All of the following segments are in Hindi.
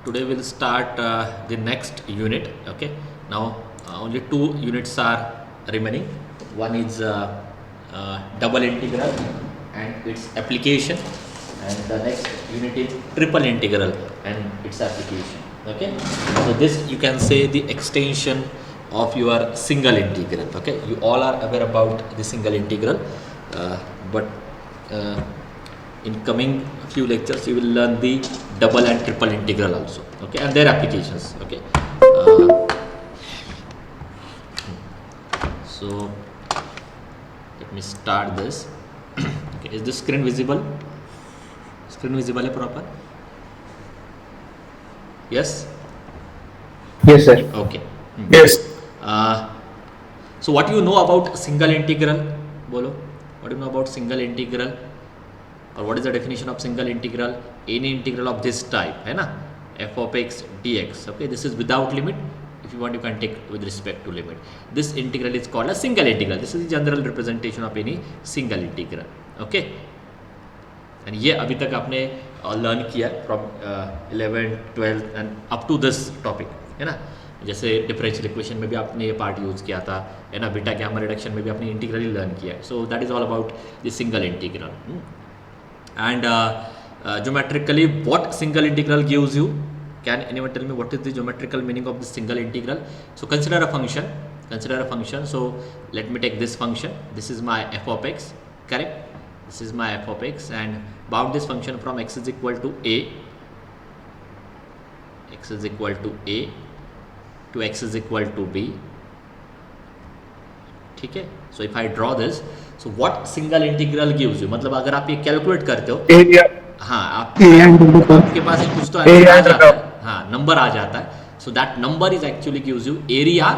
Today we'll start the next unit. Okay, now only two units are remaining. One is double integral and its application, and the next unit is triple integral and its application. Okay, so this you can say the extension of your single integral. Okay, you all are aware about the single integral, but in coming few lectures you will learn the double and triple integral also, okay, and their applications. Okay, so let me start this. Okay, is the screen visible? Screen visible है proper? Yes. Yes, sir. Okay. Yes. So what do you know about single integral? बोलो. What do you know about single integral? Or what is the definition of single integral? Any integral of this type, है ना? F of x dx. Okay, this is without limit. If you want, you can take with respect to limit. This integral is called a single integral. This is the general representation of any single integral. Okay. And ये अभी तक आपने लर्न किया from 11th, 12th and up to this topic, है ना? जैसे डिफरेंशियल इक्वेशन में भी आपने ये पार्ट यूज़ किया था, है ना? बीटा गैमा रिडक्शन में भी आपने इंटीग्रल लर्न किया है. So that is all about the single integral. And geometrically, what single integral gives you? Can anyone tell me what is the geometrical meaning of the single integral? So consider a function. Consider a function. So let me take this function. This is my f of x. Correct? This is my f of x, and bound this function from x is equal to a. X is equal to a to x is equal to b. ठीक है. So if I draw this, so what single integral gives you? मतलब अगर आप ये कैलकुलेट करते हो, Area. हाँ, आपके पास एक कुछ तो आंसर आ जाता है, हाँ, नंबर आ जाता है. So that number is actually gives you area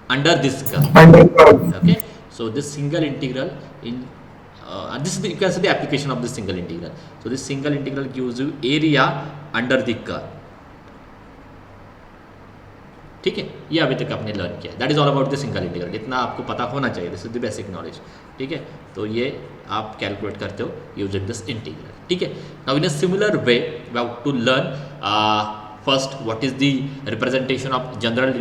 under this curve. Okay, so this single integral in this is the, you can say the application of this single integral. So this single integral gives you area under the curve. ठीक है, ये अभी तक आपने लर्न किया. That is all about the single integral. इतना आपको पता होना चाहिए. This is the basic knowledge. ठीक है, तो ये आप कैलकुलेट करते हो यूजिंग दिस इंटीग्रल. ठीक है, now in a similar way we have to learn first what is the representation of general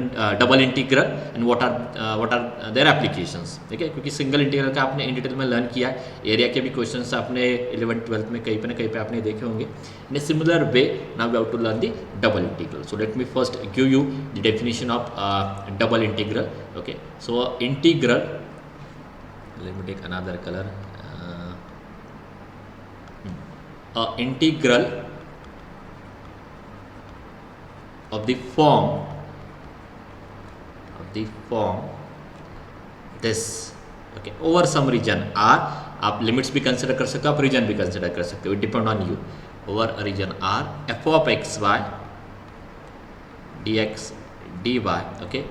double integral and what are their applications. ठीक है, क्योंकि सिंगल इंटीग्रल का आपने इन डिटेल में लर्न किया है. एरिया के भी क्वेश्चंस आपने 11th 12th में कहीं पे ना कहीं पे आपने देखे होंगे. इन a similar way now we have to learn the double integral. So let me first give you the definition of double integral. Okay, so integral, let me take another color. Integral of the form this, okay, over some region R. आप लिमिट्स भी कंसिडर कर सकते हो, आप रीजन भी कंसिडर कर सकते हो. It depend on you. Over a region R, f of x y dx dy, okay,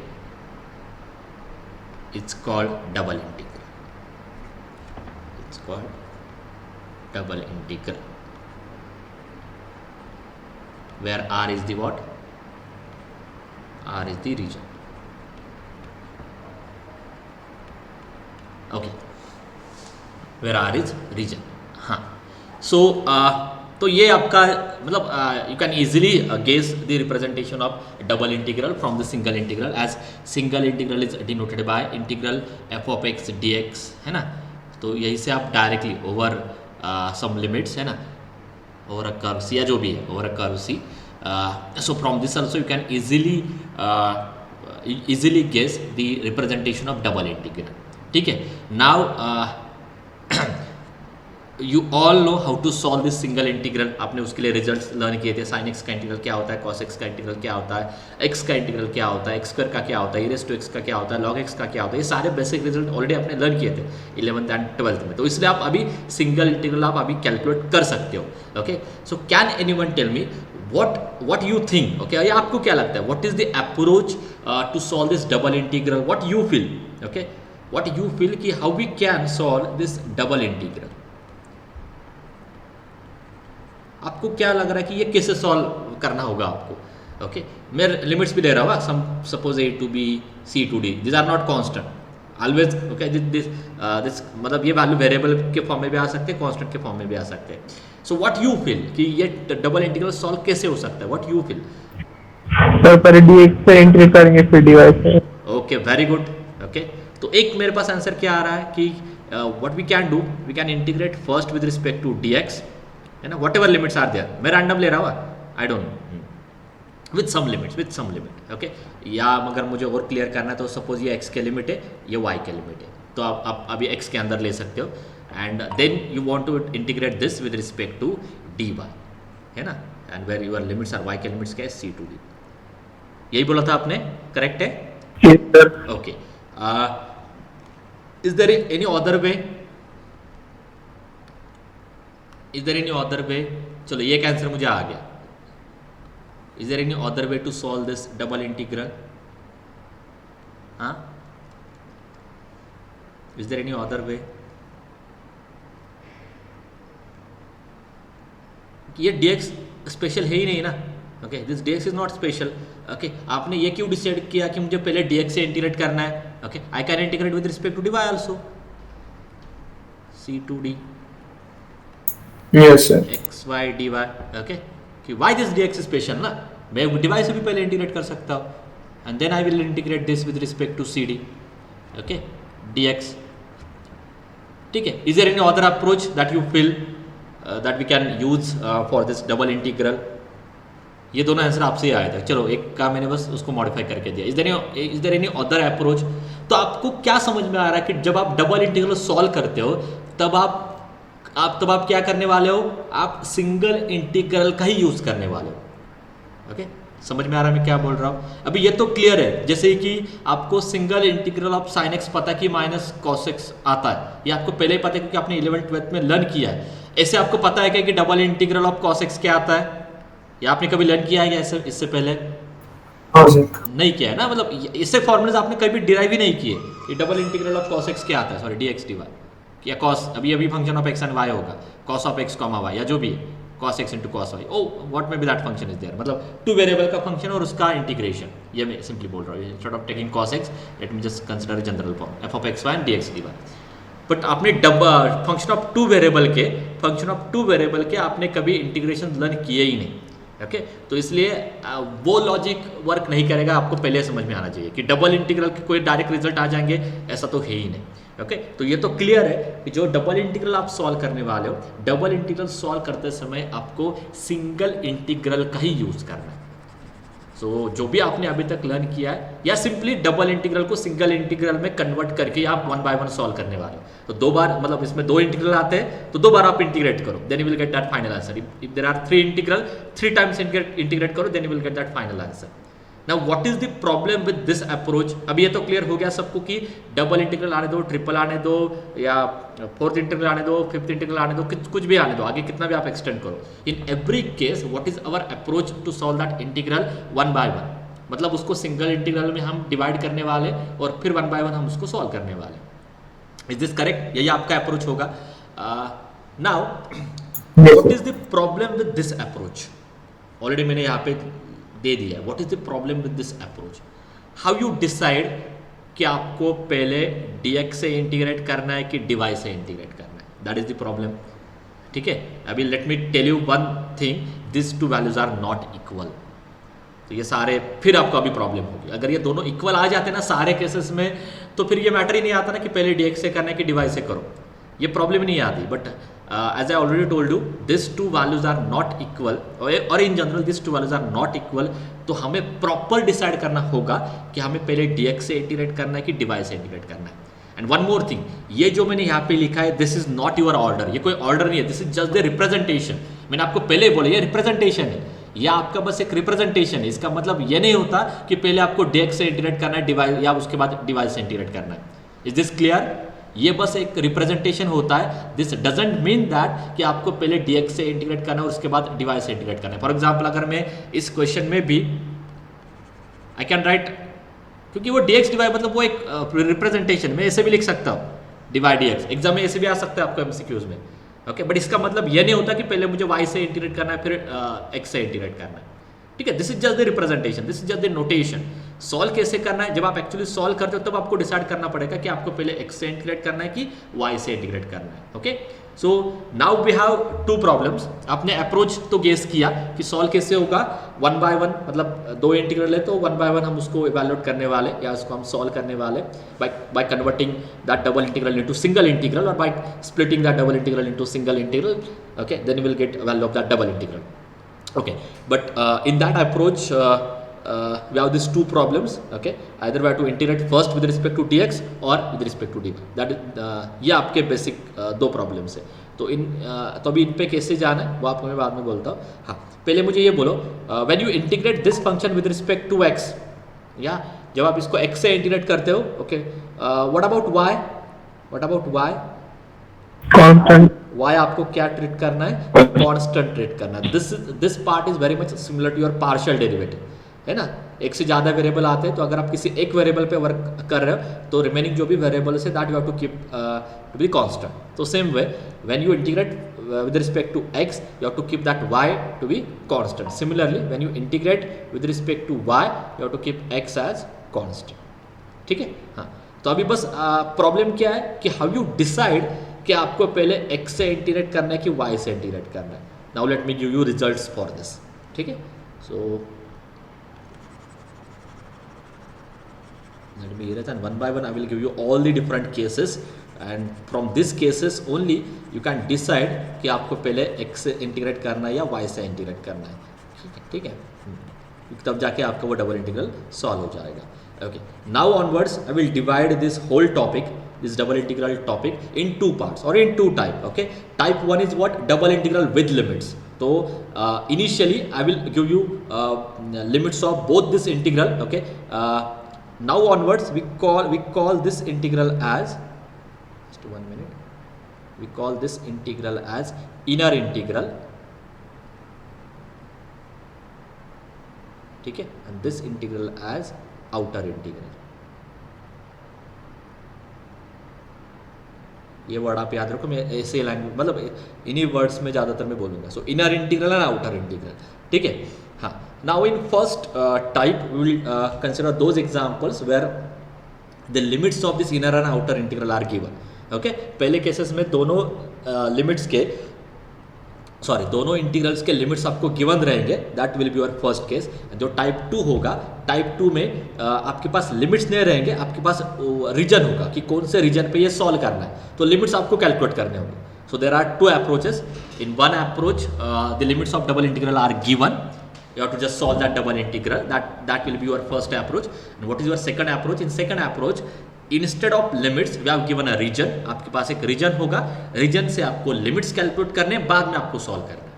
it's called double integral. It's called double integral, where R is the what? R is the region. Okay, where R is region. हाँ, so तो ये आपका मतलब you can easily guess the representation of double integral from the single integral, as single integral is denoted by integral f of x d x, है ना. तो यही से आप डायरेक्टली ओवर सम लिमिट्स, है ना, ओवर अ कर्व सी या जो भी है, over a curve C. So from this also you can easily guess the representation of double integral. ठीक है, now you all know how to solve this single integral. आपने उसके लिए रिजल्ट्स लर्न किए थे. साइन एक्स का इंटीग्रल क्या होता है, कॉस एक्स का इंटीग्रल क्या होता है, एक्स का इंटीग्रल क्या होता है, एक्स स्क्वायर का क्या होता है, रेस टू एक्स का क्या होता है, लॉग एक्स का क्या होता है. ये सारे बेसिक रिजल्ट ऑलरेडी आपने लर्न किए थे 11th एंड 12th में. तो इसलिए आप अभी सिंगल इंटीग्रल आप अभी कैलकुलेट कर सकते हो. Okay, so can anyone tell me what you think? Okay, ये आपको क्या लगता है, what is the approach to solve this double integral? What you feel? Okay, what you feel कि how we can solve this double integral? आपको क्या लग रहा है कि ये कैसे सॉल्व करना होगा आपको. ओके, मैं लिमिट्स भी दे रहा हूँ. Suppose a to b, c to d, these are not constant always. Okay, this मतलब ये वैल्यू वेरिएबल के फॉर्म में भी आ सकते हैं, कांस्टेंट के फॉर्म में भी आ सकते हैं. सो व्हाट यू फील कि ये डबल इंटीग्रल सॉल्व कैसे हो सकता है, व्हाट यू फील? सर पहले dx से एंट्री करेंगे फिर dy से। Okay, very good. ओके, तो एक मेरे पास आंसर क्या आ रहा है कि what we can do, we can integrate first with respect to dx, है ना, whatever limits are there. मैं रैंडम ले रहा हूँ, I don't know, with some limit. Okay, या अगर मुझे और क्लियर करना है तो सपोज ये x के लिमिट है, ये y के लिमिट है, तो आप अभी x के अंदर ले सकते हो, and then you want to integrate this with respect to dy, है ना, and where your limits are y के लिमिट्स क्या है c to d। यही बोला था आपने, करेक्ट है? Yes, sir. Okay, is there any other way? चलो ये एक आंसर मुझे आ गया। Is there any other way to solve this double integral? हाँ, is there any other way? ये dx स्पेशल है ही नहीं ना। Okay, this dx is not special. Okay, आपने ये क्यों डिसाइड किया कि मुझे पहले dx से इंटीग्रेट करना है? Okay, I can integrate with respect to dy also, c to d Yes, sir. x y dy। Okay, कि why this dx स्पेशल ना, मैं dy से भी पहले इंटीग्रेट कर सकता हूँ, and then I will integrate this with respect to cd। Okay, dx, ठीक है। Is there any other approach that you feel that we can use for this double integral? ये दोनों आंसर आपसे ही आया था। चलो, एक का मैंने बस उसको मॉडिफाई करके दिया। Is there any other approach? तो आपको क्या समझ में आ रहा है कि जब आप डबल इंटीग्रल सॉल्व करते हो तब आप क्या करने वाले हो? आप सिंगल इंटीग्रल का ही यूज करने वाले हो। ओके, समझ में आ रहा है मैं क्या बोल रहा हूँ? अभी ये तो क्लियर है, जैसे कि आपको single integral of sine x पता है कि माइनस कॉस एक्स आता है, ये आपको पहले ही पता है क्योंकि आपने 11th-12th में लर्न किया है। ऐसे आपको पता है क्या कि double integral of cos x क्या आता है? या आपने कभी लर्न किया है क्या ऐसे इससे पहले? हाँ सर। नहीं किया है ना, मतलब इससे फॉर्मूलाज आपने कभी डिराइव ही नहीं किए कि double integral of cos x क्या आता है, सॉरी dx dy, या कॉस अभी function of x and y होगा, cos of x comma y, या जो भी है cos x into cos y, oh what may be that function is there, मतलब टू वेरिएबल का फंक्शन और उसका इंटीग्रेशन। ये मैं सिंपली बोल रहा हूँ, instead of taking cos x let me just consider general form f of x y and dx dy। But आपने फंक्शन ऑफ टू वेरिएबल के आपने कभी इंटीग्रेशन लर्न किए ही नहीं। ओके, तो इसलिए वो लॉजिक वर्क नहीं करेगा, आपको पहले समझ में आना चाहिए कि डबल इंटीग्रल के कोई डायरेक्ट रिजल्ट आ जाएंगे, ऐसा तो है ही नहीं। ओके, तो ये तो क्लियर है कि जो डबल इंटीग्रल आप सॉल्व करने वाले हो, डबल इंटीग्रल सॉल्व करते समय आपको सिंगल इंटीग्रल का ही यूज करना है। सो जो भी आपने अभी तक लर्न किया है, या सिंपली डबल इंटीग्रल को सिंगल इंटीग्रल में कन्वर्ट करके आप 1 by 1 सॉल्व करने वाले हो। तो 2 बार, मतलब इसमें 2 इंटीग्रल आते हैं तो 2 बार आप इंटीग्रेट करो, then you will get that final answer. If there are 3 integral, 3 times integrate करो, then you will get that final answer. Now what is the problem with this approach? अभी ये तो क्लियर हो गया सबको कि डबल इंटीग्रल आने दो, ट्रिपल आने दो, या 4th इंटीग्रल आने दो, 5th इंटीग्रल आने दो, कुछ भी आने दो, आगे कितना भी आप एक्सटेंड करो। In every case what is our approach to solve that integral 1 by 1, मतलब उसको सिंगल इंटीग्रल में हम डिवाइड करने वाले और फिर 1 by 1 हम उसको सॉल्व करने वाले। Is this correct? यही आपका अप्रोच होगा। Now what is the problem with this approach? Already मैंने यहाँ पे दे दिया है। What is the problem with this approach? How you decide कि आपको पहले dx से इंटीग्रेट करना है कि dy से इंटीग्रेट करना है? That is the problem. ठीक है, अभी let me tell you one thing, this two values are not equal. तो ये सारे फिर आपको अभी प्रॉब्लम होगी। अगर ये दोनों इक्वल आ जाते ना सारे केसेस में, तो फिर ये मैटर ही नहीं आता ना कि पहले dx से करना है कि dy से करो, ये प्रॉब्लम नहीं आती। But as I already told you, this two values are not equal, और in general this two values are not equal, तो हमें प्रॉपर डिसाइड करना होगा कि हमें पहले dx से इंटीग्रेट करना है कि dy से इंटीग्रेट करना है। एंड वन मोर थिंग, ये जो मैंने यहाँ पे लिखा है, this is not your order, ये कोई ऑर्डर नहीं है, this is just the representation. मैंने आपको पहले बोला ये रिप्रेजेंटेशन है, यह आपका बस एक रिप्रेजेंटेशन है। इसका मतलब ये नहीं होता कि पहले आपको dx से इंटीग्रेट करना है dy, या उसके बाद dy से इंटीग्रेट करना है। Is this clear? ये बस एक रिप्रेजेंटेशन होता है। दिस डजंट मीन दैट कि आपको पहले dx से इंटीग्रेट करना है और उसके बाद dy से इंटीग्रेट करना है। फॉर एग्जाम्पल, अगर मैं इस क्वेश्चन में भी आई कैन राइट, क्योंकि वो dx dy मतलब वो एक रिप्रेजेंटेशन, मैं ऐसे भी लिख सकता हूँ dy dx, एग्जाम में ऐसे भी आ सकता है आपको एमसीक्यूज में। ओके, बट इसका मतलब ये नहीं होता कि पहले मुझे y से इंटीग्रेट करना है फिर x से इंटीग्रेट करना है। ठीक है, this is just the representation, this is just the notation. Solve कैसे करना है, जब आप एक्चुअली सॉल्व करते हो तब आपको डिसाइड करना पड़ेगा कि आपको पहले x से इंटीग्रेट करना है कि y से इंटीग्रेट करना है। Okay, so now we have two problems. आपने अप्रोच तो गेस किया कि सॉल्व कैसे होगा, वन बाय वन, मतलब दो इंटीग्रल है तो वन बाय वन हम उसको इवेल्युएट करने वाले या उसको हम सॉल्व करने वाले by converting that double integral into single integral और by splitting that double integral into single integral. Okay, then you will get value of that double integral. Okay, but in that approach we have these two problems. Okay, either we have to integrate first with respect to dx or with respect to dy. That is ये आपके बेसिक दो प्रॉब्लम्स है. तो तो अभी इन पे कैसे जाना है वो आपको मैं बाद में बोलता हूँ. हाँ, पहले मुझे ये बोलो, when you integrate this function with respect to x, या जब आप इसको x से इंटीग्रेट करते हो, okay, what about y, what about y, constant. y आपको क्या ट्रीट करना है, कांस्टेंट ट्रीट करना है. This part is very much similar to your partial derivative, है ना. एक से ज़्यादा वेरिएबल आते हैं तो अगर आप किसी एक वेरिएबल पे वर्क कर रहे हो तो रिमेनिंग जो भी वेरिएबल्स है that you have to keep to be constant. तो same way when you integrate with respect to x you have to keep that y to be constant. Similarly when you integrate with respect to y you have to keep x as constant. ठीक है. हाँ, तो अभी बस प्रॉब्लम क्या है कि हाउ यू डिसाइड कि आपको पहले x से इंटीग्रेट करना है कि y से इंटीग्रेट करना है. Now let me give you results for this. ठीक है. सो let me erase and one by one I will give you all the different cases and from these cases only you can decide कि आपको पहले x से इंटीग्रेट करना है या y से इंटीग्रेट करना है. ठीक है. तब जाके आपका वो डबल इंटीग्रल सॉल्व हो जाएगा. Okay, now onwards I will divide this whole topic, this double integral topic in two parts or in two type. Okay, type 1 is what, double integral with limits. So initially I will give you limits of both this integral. Okay, now onwards we call this integral as, just 1 minute, we call this integral as inner integral. ठीक है, and this integral as outer integral. ये वर्ड आप याद रखो, मैं ऐसे लैंग्वेज मतलब इन्हीं वर्ड्स में ज़्यादातर मैं बोलूँगा. So inner integral and outer integral. ठीक है. हाँ, now in first type we will consider those examples where the limits of this inner and outer integral are given. Okay, पहले केसेस में दोनों लिमिट्स के दोनों इंटीग्रल्स के लिमिट्स आपको गिवन रहेंगे. That will be your first case. जो टाइप 2 होगा, टाइप 2 में आपके पास लिमिट्स नहीं रहेंगे, आपके पास रीजन होगा कि कौन से रीजन पे ये सॉल्व करना है. तो लिमिट्स आपको कैलकुलेट करने होंगे. So there are two approaches. In one approach the limits of double integral are given. You have to just solve that double integral. That will be your first approach. And what is your second approach? In second approach, instead of limits we have given a region. आपके पास एक रीजन होगा, रीजन से आपको लिमिट्स कैलकुलेट करने, बाद में आपको सॉल्व करना है.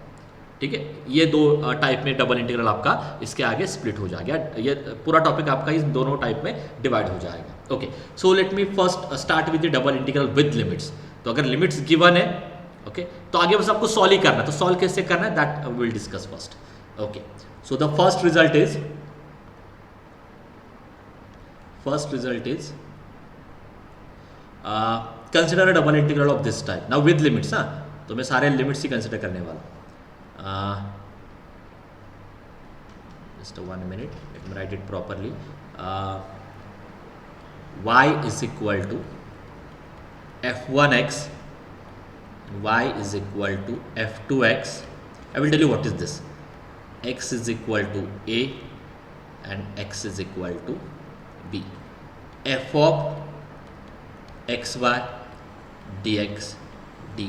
ठीक है. ये दो टाइप में डबल इंटीग्रल आपका इसके आगे स्प्लिट हो जाएगा. ये पूरा टॉपिक आपका इस दोनों टाइप में डिवाइड हो जाएगा. Okay, so let me first start with the double integral with limits. तो अगर लिमिट्स गिवन है, ओके, तो आगे बस आपको सॉल्व ही करना है. तो सॉल्व कैसे करना है that will discuss first. Okay, so the first result is consider a double integral of this type. Now with limits. हाँ, तो मैं सारे लिमिट्स ही कंसिडर करने वाला. just 1 minute, let me write it properly. Y is equal to f1x, y is equal to f2x. I will tell you what is this. X is equal to a and x is equal to b. F of xy dx dy.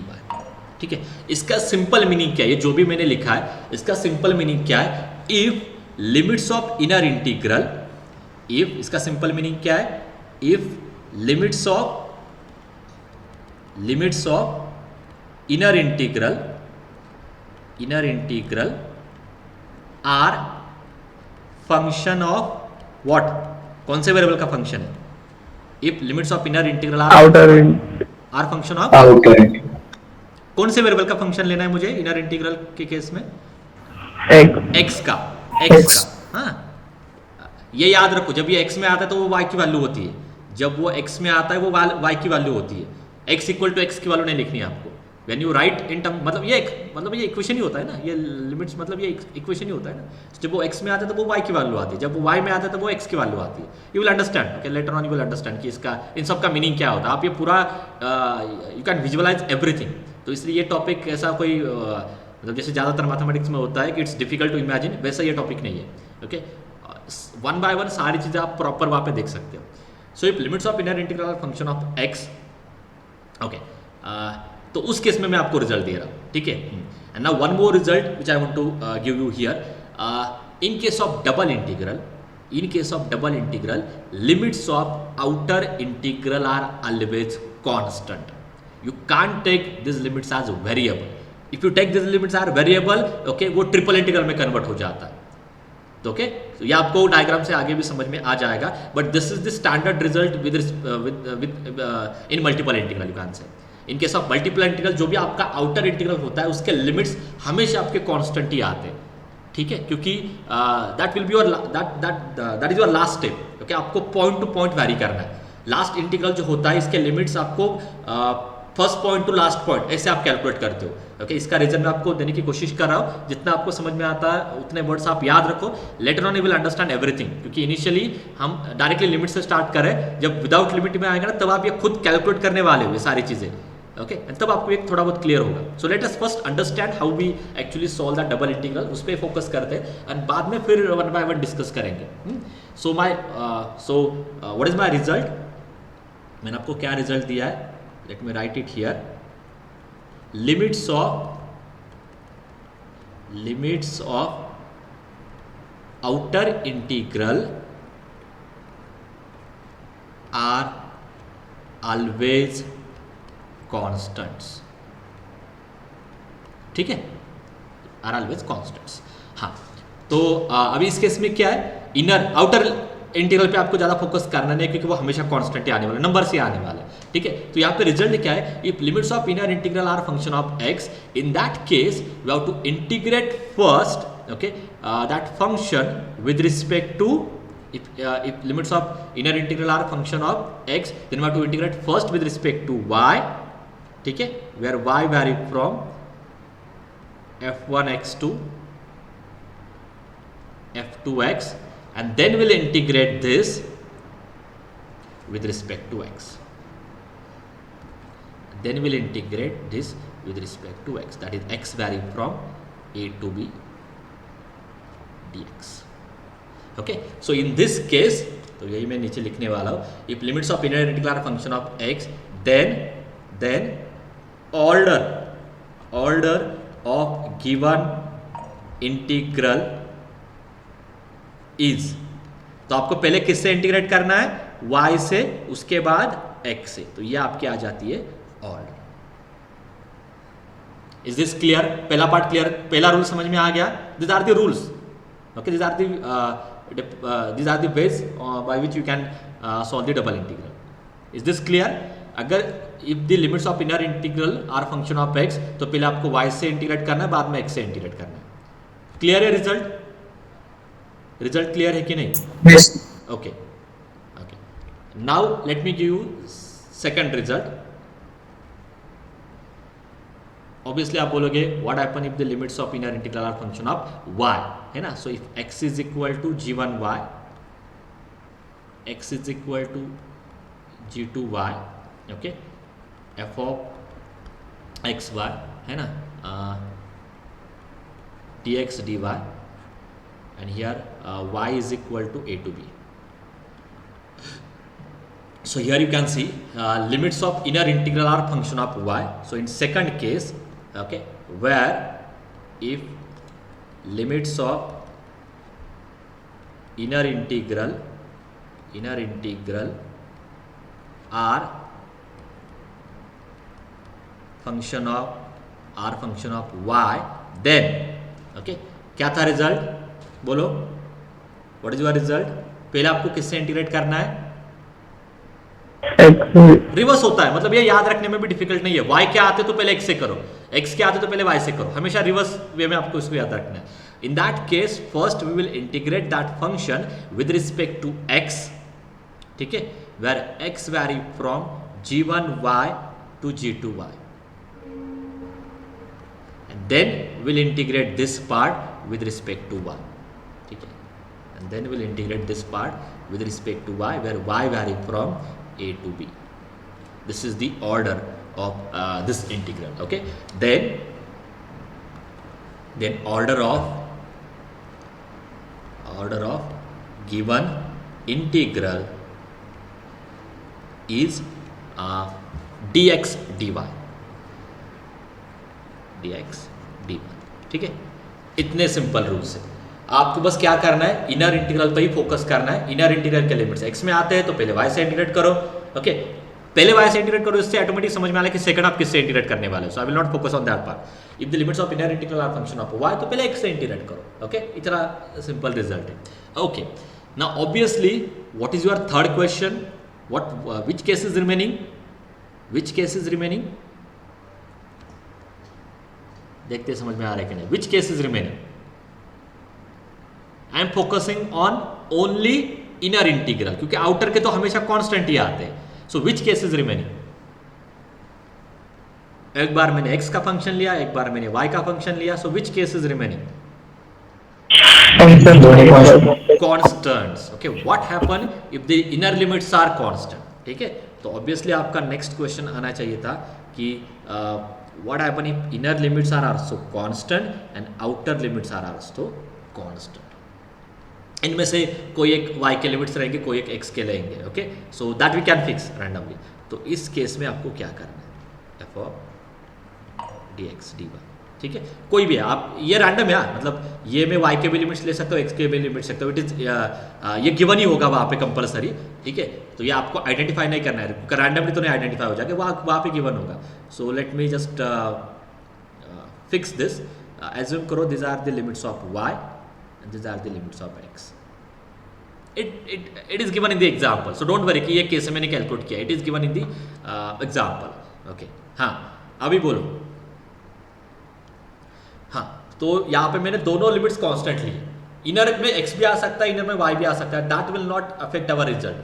ठीक है. इसका सिंपल मीनिंग क्या है, ये जो भी मैंने लिखा है इसका सिंपल मीनिंग क्या है. If limits of inner integral, if इसका सिंपल मीनिंग क्या है, if limits of inner integral are function of what, कौन से वेरिएबल का फंक्शन है. If limits of inner integral are function of outer. कौन से वेरिएबल का फंक्शन लेना है मुझे इनर इंटीग्रल के केस में, x का. हाँ, ये याद रखो, जब ये x में आता है तो वो y की वैल्यू होती है, जब वो x में आता है वो y की वैल्यू होती है. x इक्वल टू x की वैल्यू नहीं लिखनी है आपको. When you write in term, मतलब ये इक्वेशन ही होता है ना, ये लिमिट्स मतलब ये इक्वेशन ही होता है ना. जब वो x में आता है तो वो y की वैल्यू आती है, जब वो y में आता है तो वो x की वैल्यू आती है. You will understand. Okay, later on you will understand कि इसका इन सब का मीनिंग क्या होता है. आप ये पूरा यू कैन विजुअलाइज एवरीथिंग. तो इसलिए ये टॉपिक ऐसा कोई मतलब जैसे ज़्यादातर मैथमेटिक्स में होता है कि इट्स डिफिकल्ट टू इमेजिन, वैसा ये टॉपिक नहीं है. ओके, वन बाय वन सारी चीज़ें आप प्रॉपर वहाँ पे देख सकते हो. So if limits of inner integral are function of x, okay, तो उस केस में मैं आपको रिजल्ट दे रहा हूँ. ठीक है. And now one more result which I want to give you here. In case of double integral, in case of double integral, limits of outer integral are always constant. You can't take these limits as variable. If you take these limits as variable, okay, वो ट्रिपल इंटीग्रल में कन्वर्ट हो जाता है. तो ओके, ये आपको डायग्राम से आगे भी समझ में आ जाएगा, but this is the standard result with in multiple integral. You can say in case of multiple integral जो भी आपका आउटर इंटीग्रल होता है उसके लिमिट्स हमेशा आपके कांस्टेंट ही आते हैं. ठीक है, क्योंकि that will be your that is your last step. Okay, आपको पॉइंट टू पॉइंट वैरी करना है. लास्ट इंटीग्रल जो होता है इसके लिमिट्स आपको first point two last point ऐसे आप कैलकुलेट करते हो. ओके, इसका रीजन मैं आपको देने की कोशिश कर रहा हूँ. जितना आपको समझ में आता है उतने वर्ड्स आप याद रखो. Later on you will understand everything, क्योंकि इनिशियली हम डायरेक्टली लिमिट से स्टार्ट करें. जब विदाउट लिमिट में आएगा ना तब आप ये खुद कैलकुलेट करने वाले हो ये सारी चीज़ें. ओके, तब आपको एक थोड़ा बहुत क्लियर होगा. So let us first understand how we actually solve that double integral. उस पर फोकस करते हैं एंड बाद में फिर वन बाय वन डिस्कस करेंगे. So what is my result. मैंने आपको क्या रिजल्ट दिया है, let me write it here. Limits of outer integral are always constants. ठीक है, आर ऑलवेज कॉन्स्टेंट्स. हाँ, तो अभी इस केस में क्या है, इनर आउटर इंटीग्रल पे आपको ज़्यादा फोकस करना नहीं, क्योंकि वो हमेशा कांस्टेंट ही आने वाला, नंबर से आने वाला है. ठीक है, तो यहाँ पे रिजल्ट क्या है, if limits of inner integral are function of x, in that case we have to integrate first, okay, that function with respect to, if limits of inner integral are function of x, then we have to integrate first with respect to y. ठीक है, where y vary from f1x to f2x, and then we'll integrate this with respect to x. Then we'll integrate this with respect to x, that is x vary from a to b dx. Okay, so in this case, तो यही मैं नीचे लिखने वाला हूँ. If limits of inner integral are function of x, then order of given integral is, तो आपको पहले किससे इंटीग्रेट करना है, y से, उसके बाद x से. तो ये आपकी आ जाती है ऑर्डर. Is this clear? पहला पार्ट क्लियर, पहला रूल समझ में आ गया. This are the rules. Okay, these are the ways by which you can solve the double integral. Is this clear? अगर if the limits of inner integral are function of x, तो पहले आपको y से इंटीग्रेट करना है, बाद में x से इंटीग्रेट करना है. क्लियर है रिजल्ट क्लियर है कि नहीं? Yes. Okay, now let me give you second result. Obviously आप बोलोगे what happen if the limits of inner integral are function of y, है ना. So if x is equal to g1y, x is equal to g2y, okay, f of xy, है ना, dx dy, and here y is equal to a to b. So here you can see limits of inner integral are function of y. So in second case, okay, where if limits of inner integral are function of y, then okay, क्या था रिजल्ट, बोलो, व्हाट इज योर रिजल्ट. पहले आपको किससे इंटीग्रेट करना है, रिवर्स होता है, मतलब ये याद रखने में भी डिफिकल्ट नहीं है. y क्या आते तो पहले x से करो, x क्या आते तो पहले y से करो, हमेशा रिवर्स वे में आपको इसको याद रखना है. In that case first we will integrate that function with respect to x. ठीक है, where x vary from g1y to g2y, and then will integrate this part with respect to y. ठीक है, and then will integrate this part with respect to y, where y vary from a to b. This is the order of this integral. Okay, then order of given integral is dx dy. ठीक है, इतने सिंपल रूल से आपको बस क्या करना है, इनर इंटीग्रल पे ही फोकस करना है. इनर इंटीग्रल के लिमिट्स x में आते हैं तो पहले y से इंटीग्रेट करो. ओके, पहले y से इंटीग्रेट करो, इससे ऑटोमेटिक समझ में आ रहा है कि सेकंड आप किससे इंटीग्रेट करने वाले हो. So I will not focus on that part. If the limits of inner integral are function of y तो पहले x से इंटीग्रेट करो. ओके, इतना सिंपल रिजल्ट है. Okay, now obviously what is your third question, which case is remaining? देखते समझ में आ रहा है कि नहीं. which case is remaining? I am focusing on only inner integral, क्योंकि आउटर के तो हमेशा कांस्टेंट ही आते हैं. सो विच केस इज रिमेनिंग? एक बार मैंने x का फंक्शन लिया, एक बार मैंने y का फंक्शन लिया. So which case is remaining? Constants. Okay, what happen if the inner limits are constant? ठीक है, तो ऑब्वियसली आपका नेक्स्ट क्वेश्चन आना चाहिए था कि what happen if inner limits are also constant and outer limits are also constant. इनमें से कोई एक y के लिमिट्स रहेंगे, कोई एक x के रहेंगे. Okay, so that we can fix randomly. तो इस केस में आपको क्या करना है, f ऑफ dx dy. ठीक है, कोई भी है, आप ये रैंडम है, मतलब ये मैं y के भी लिमिट्स ले सकता हूँ, x के भी लिमिट्स ले सकता हूँ. इट इज ये गिवन ही होगा वहाँ पे कंपलसरी. ठीक है, तो ये आपको आइडेंटिफाई नहीं करना है, रैंडमली तो नहीं आइडेंटिफाई हो जाएगा, वहाँ पे गिवन होगा. So let me just fix this. Assume करो this are the limits of y and these are the limits of x. It is given in the example, so don't worry कि ये केस मैंने कैलकुलेट किया. It is given in the example. Okay, हाँ, अभी बोलो. हाँ, तो यहाँ पे मैंने दोनों लिमिट्स कांस्टेंट लिए. इनर में x भी आ सकता है, इनर में y भी आ सकता है. That will not affect our result.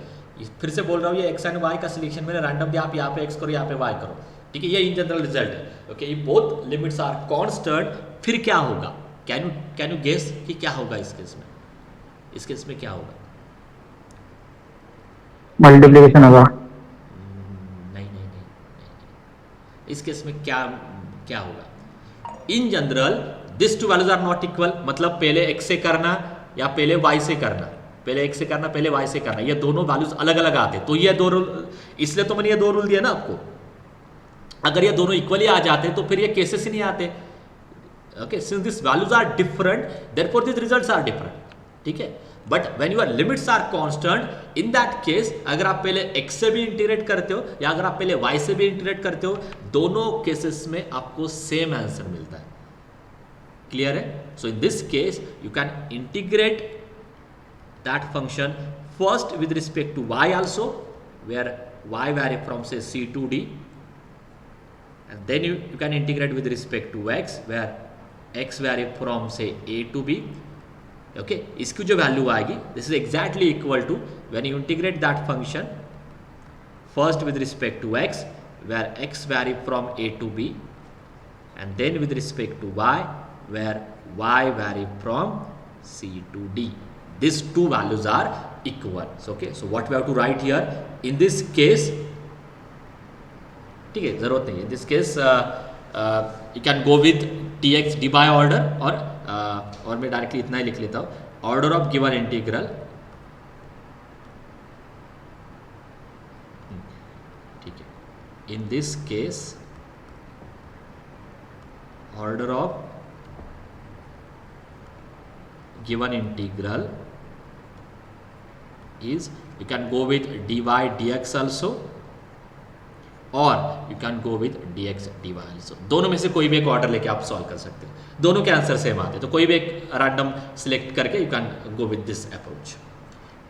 फिर से बोल रहा हूँ, ये x एंड y का सिलेक्शन मैंने रैंडम दिया, आप यहाँ पे x करो, यहाँ पे y करो. ठीक है, ये इन जनरल रिजल्ट है. ओके, ये बोथ लिमिट्स आर कांस्टेंट. फिर क्या होगा, कैन यू गेस कि क्या होगा इस केस में? इस केस में क्या होगा? मल्टीप्लिकेशन होगा. नहीं. इस केस में क्या होगा? In general this two values are not equal. मतलब पहले x से करना या पहले y से करना, पहले x से करना पहले y से करना, ये दोनों वैल्यूज अलग अलग आते. तो ये दो रूल, इसलिए तो मैंने ये दो रूल दिया ना आपको. अगर ये दोनों इक्वली आ जाते तो फिर ये केसेस ही नहीं आते. Okay, since these values are different, therefore these results are different. ठीक है, but when your limits are constant, in that case अगर आप पहले x से भी इंटीग्रेट करते हो या अगर आप पहले y से भी इंटीग्रेट करते हो, दोनों केसेस में आपको सेम आंसर मिलता है. क्लियर है? So in this case you can integrate that function first with respect to y also, where y vary from say c to d, and then you can integrate with respect to x, where x vary from say a to b. Okay, इसकी जो वैल्यू आएगी, this is exactly equal to when you integrate that function first with respect to x, where x vary from a to b, and then with respect to y, where y vary from c to d. These two values are equal. So, okay, so what we have to write here in this case, ठीक है, जरूरत नहीं है. This case you can go with dx dy order, और मैं डायरेक्टली इतना ही लिख लेता हूँ. ऑर्डर ऑफ गिवन इंटीग्रल, ठीक है, इन this case order of given integral is you can go with dy dx also, और you can go with dx dy also. दोनों में से कोई भी एक ऑर्डर लेके आप सॉल्व कर सकते हैं. दोनों के आंसर सेम आते हैं, तो कोई भी एक रैंडम सिलेक्ट करके you can go with this approach.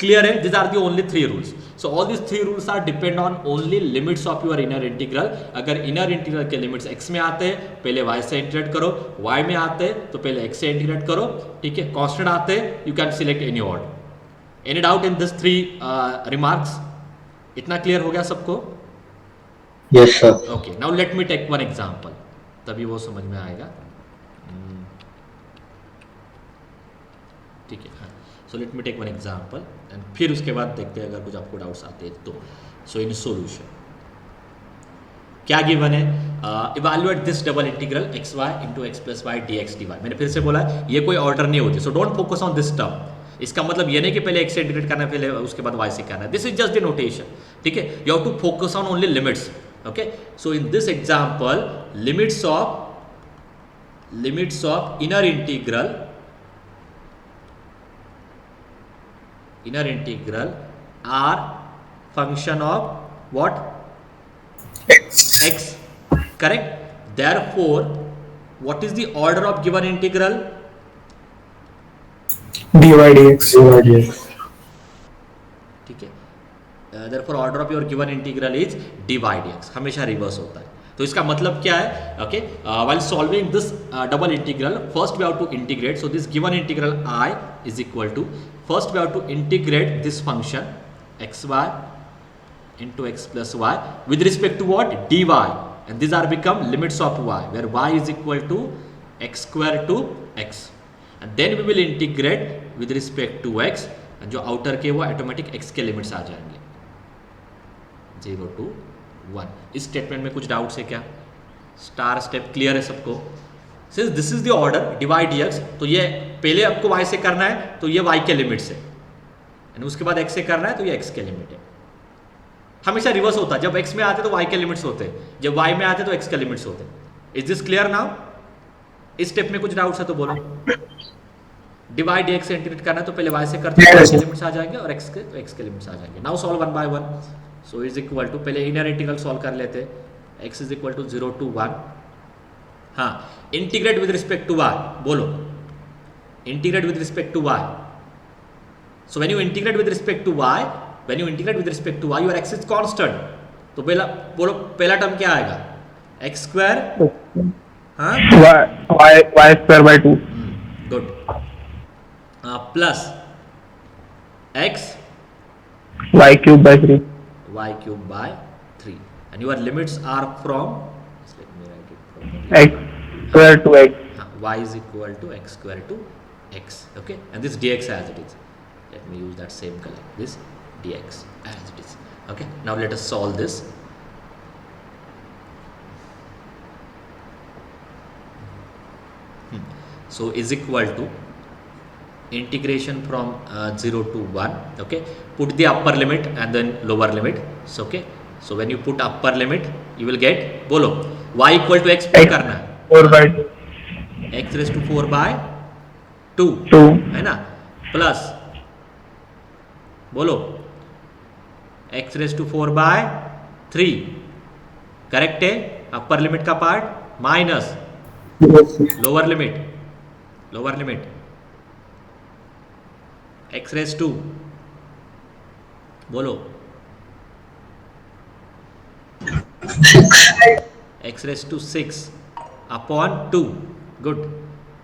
Clear है? This are the only 3 rules. So all this 3 rules are depend on only limits of your inner integral. अगर इनर इंटीग्रल के लिमिट्स x में आते हैं, पहले y से इंटीग्रेट करो. y में आते हैं तो पहले x से इंटीग्रेट करो. ठीक है, कांस्टेंट आते हैं, you can select any order. Any doubt in this 3 remarks? इतना क्लियर हो गया सबको? Yes sir. Okay, now let me take one example, तभी वो समझ में आएगा. ठीक है, हाँ. So let me take one example and फिर उसके बाद देखते हैं अगर कुछ आपको डाउट्स आते हैं तो. सो इन सॉल्यूशन, क्या गिवन है? Evaluate this double integral x y into x plus y d x d y. मैंने फिर से बोला ये कोई ऑर्डर नहीं होती, so don't focus on this term. इसका मतलब ये नहीं कि पहले एक्स से इंटीग्रेट करना है, पहले उसके बाद वाई से करना है। This is just the notation, ठीक है। You have to focus on only limits, okay. So in this example limits of inner integral are function of what? X, correct. Therefore what is the order of given integral? dy dx ठीक है। therefore order of your given integral is dy dx, हमेशा रिवर्स होता है। तो इसका मतलब क्या है? Okay, while solving this double integral, first we have to integrate. So this given integral I is equal to, first we have to integrate this function xy into x plus y with respect to what? dy, and these are become limits of y, where y is equal to x square to x, and then we will integrate with respect to x, and जो outer के वो ऑटोमेटिक x के लिमिट्स आ जाएंगे 0 to 1। इस स्टेटमेंट में कुछ डाउट्स है क्या? स्टार स्टेप क्लियर है सबको? Since this is the order divide dx, तो ये पहले आपको y से करना है तो ये y के लिमिट्स है, एंड उसके बाद x से करना है तो ये x के लिमिट है। हमेशा रिवर्स होता है, जब x में आते तो y के लिमिट्स होते हैं, जब y में आते तो x के लिमिट्स होते हैं। Is this clear now? इस स्टेप में कुछ डाउट्स है तो बोलो। डिवाइड dx से इंटीग्रेट करना है तो पहले y से करते हैं, y के लिमिट्स आ जाएंगे, और x के लिमिट्स आ जाएंगे। Now solve one by one. So is equal to, पहले इनर इंटीग्रल सॉल्व कर लेते हैं। x is equal to 0 to 1। हाँ, integrate with respect to y, बोलो integrate with respect to y। So when you integrate with respect to y, when you integrate with respect to y, your x is constant, तो पहला बोलो, पहला टर्म क्या आएगा? x स्क्वायर, हाँ, y square by 2 good, plus x y cube by 3 and your limits are from, let me write it properly, x square to x y is equal to x square to x, okay, and this dx as it is. Let me use that same color, this dx as it is, okay. Now let us solve this. So is equal to integration from 0 to 1, okay. Put the upper limit and then lower limit, so okay. So when you put upper limit you will get, बोलो y equal to x put करना है 4 by 2 x raised to 4 by 2 है ना, प्लस बोलो x raised to 4 by 3, correct है, अपर लिमिट का part, minus lower limit x raised to, बोलो x raised to 6 upon 2, good,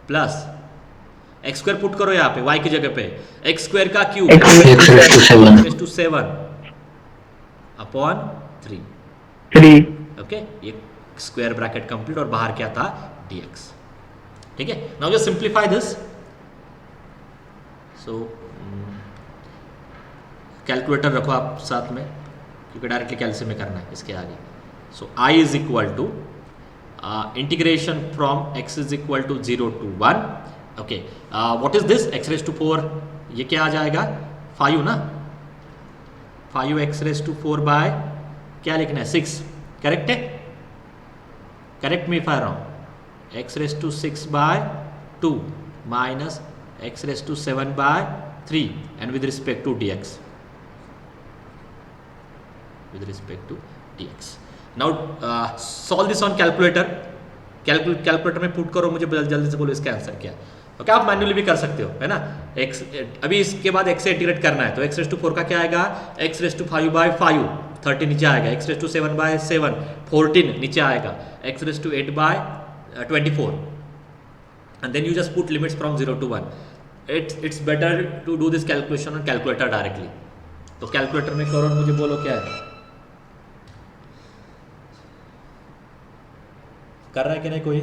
plus x square put करो यहाँ पे y की जगह पे, x स्क्वायर का cube x raised to 7 upon 3, okay. ये स्क्वायर ब्रैकेट कंप्लीट, और बाहर क्या था? dx, ठीक है। Now just simplify this. So calculator रखो आप साथ में, क्योंकि डायरेक्टली कैल्सियम में करना है इसके आगे। So i is equal to integration from x is equal to 0 to 1, okay. What is this? x raised to 4, ये क्या आ जाएगा? 5 ना, 5x raised to 4 by क्या लिखना है? 6, करेक्ट है? Correct me if I wrong. x raised to 6 by 2 minus x raised to 7 by 3, and with respect to dx, now solve this on calculator। Calculator में पुट करो, मुझे जल्दी से बोलो इसका आंसर क्या है, ओके। आप मैन्युअली भी कर सकते हो, है ना। x अभी इसके बाद x से इंटीग्रेट करना है, तो x raised to 4 का क्या आएगा? x raised to 5 by 5, 30 नीचे आएगा, x raised to 7 by 7, 14 नीचे आएगा, x raised to 8 by 24, and then you just put limits from 0 to 1। it's better to do this calculation on calculator directly। तो कैलकुलेटर में करो, मुझे बोलो क्या है, कर रहा है कि नहीं कोई?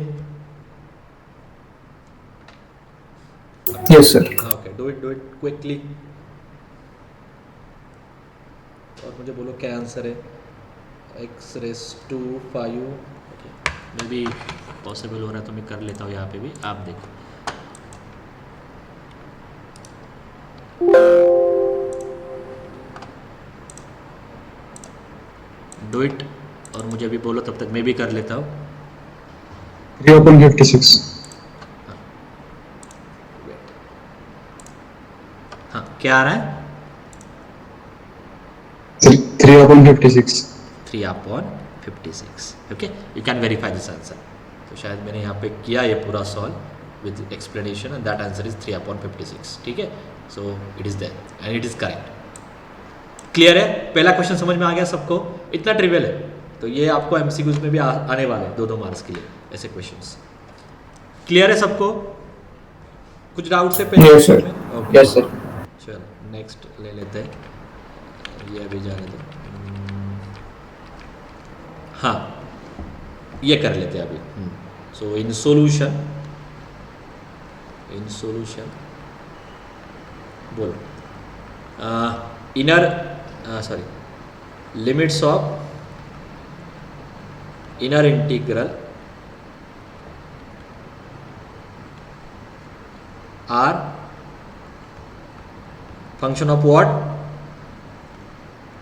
yes sir okay, do it quickly, और मुझे बोलो क्या आंसर है। X raise to 5, may be possible हो रहा है तो मैं कर लेता हूँ यहाँ पे भी, आप देखो। डू इट, और मुझे भी बोलो, तब तक मैं भी कर लेता हूँ। 3/56. हाँ, क्या आ रहा है? 3/56. 3/56. Okay, you can verify this answer. तो शायद मैंने यहाँ पे किया ये पूरा solve with explanation, and that answer is 3/56। ठीक है, so it is there and it is correct. Clear है? पहला क्वेश्चन समझ में आ गया सबको? इतना ट्रिवियल है, तो ये आपको एमसीक्यूज में भी आने वाले हैं 2-2 मार्क्स के लिए ऐसे क्वेश्चंस। क्लियर है सबको? कुछ डाउट से पहले? Yes sir. Okay, Yes sir. चलो नेक्स्ट ले लेते हैं, ये अभी जाने दो। हाँ, ये कर लेते हैं अभी। सो इन सॉल्यूशन बोलो, inner limits of inner integral are function of what?